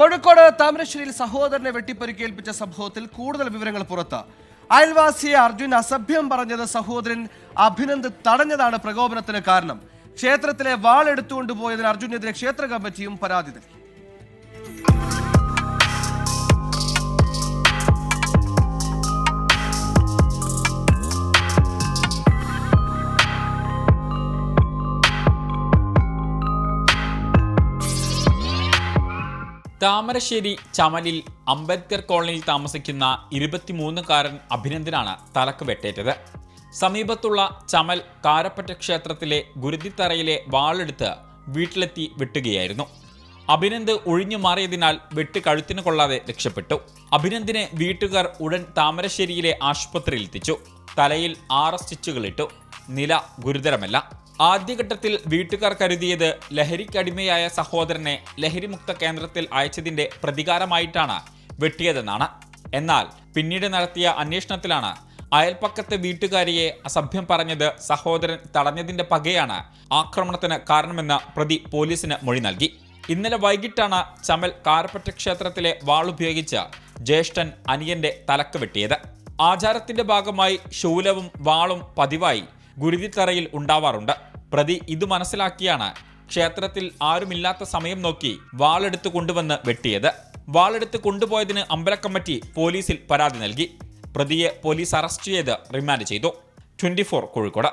കോഴിക്കോട് താമരശ്ശേരിയിൽ സഹോദരനെ വെട്ടിപ്പരിക്കേൽപ്പിച്ച സംഭവത്തിൽ കൂടുതൽ വിവരങ്ങൾ പുറത്ത്. അയൽവാസിയെ അർജുൻ അസഭ്യം പറഞ്ഞത് സഹോദരൻ അഭിനന്ദ് തടഞ്ഞതാണ് പ്രകോപനത്തിന് കാരണം. ക്ഷേത്രത്തിലെ വാൾ എടുത്തുകൊണ്ടുപോയതിന് അർജുനെതിരെ ക്ഷേത്ര കമ്മിറ്റിയും പരാതി നൽകി. താമരശ്ശേരി ചമലിൽ അംബേദ്കർ കോളനിയിൽ താമസിക്കുന്ന 23-കാരൻ അഭിനന്ദനാണ് തലക്ക് വെട്ടേറ്റത്. സമീപത്തുള്ള ചമൽ കാരപ്പറ്റ ക്ഷേത്രത്തിലെ ഗുരുതിത്തറയിലെ വാളെടുത്ത് വീട്ടിലെത്തി വെട്ടുകയായിരുന്നു. അഭിനന്ദ് ഒഴിഞ്ഞു മാറിയതിനാൽ വെട്ട് കഴുത്തിന് കൊള്ളാതെ രക്ഷപ്പെട്ടു. അഭിനന്ദിനെ വീട്ടുകാർ ഉടൻ താമരശ്ശേരിയിലെ ആശുപത്രിയിൽ എത്തിച്ചു. തലയിൽ 6 സ്റ്റിച്ചുകളിട്ടു. നില ഗുരുതരമല്ല. ആദ്യഘട്ടത്തിൽ വീട്ടുകാർ കരുതിയത് ലഹരിക്കടിമയായ സഹോദരനെ ലഹരിമുക്ത കേന്ദ്രത്തിൽ അയച്ചതിന്റെ പ്രതികാരമായിട്ടാണ് വെട്ടിയതെന്നാണ്. എന്നാൽ പിന്നീട് നടത്തിയ അന്വേഷണത്തിലാണ് അയൽപ്പക്കത്തെ വീട്ടുകാരിയെ അസഭ്യം പറഞ്ഞത് സഹോദരൻ തടഞ്ഞതിന്റെ പകയാണ് ആക്രമണത്തിന് കാരണമെന്ന് പ്രതി പോലീസിന് മൊഴി നൽകി. ഇന്നലെ വൈകിട്ടാണ് ചമൽ കാരപ്പറ്റ ക്ഷേത്രത്തിലെ വാളുപയോഗിച്ച് ജ്യേഷ്ഠൻ അനിയന്റെ തലക്ക് വെട്ടിയത്. ആചാരത്തിന്റെ ഭാഗമായി ശൂലവും വാളും പതിവായി ഗുരുതിത്തറയിൽ ഉണ്ടാവാറുണ്ട്. പ്രതി ഇത് മനസ്സിലാക്കിയാണ് ക്ഷേത്രത്തിൽ ആരുമില്ലാത്ത സമയം നോക്കി വാളെടുത്ത് കൊണ്ടുവന്ന് വെട്ടിയത്. വാളെടുത്ത് കൊണ്ടുപോയതിന് അമ്പലക്കമ്മിറ്റി പോലീസിൽ പരാതി നൽകി. പ്രതിയെ പോലീസ് അറസ്റ്റ് ചെയ്ത് റിമാൻഡ് ചെയ്തു. 24 കോഴിക്കോട്.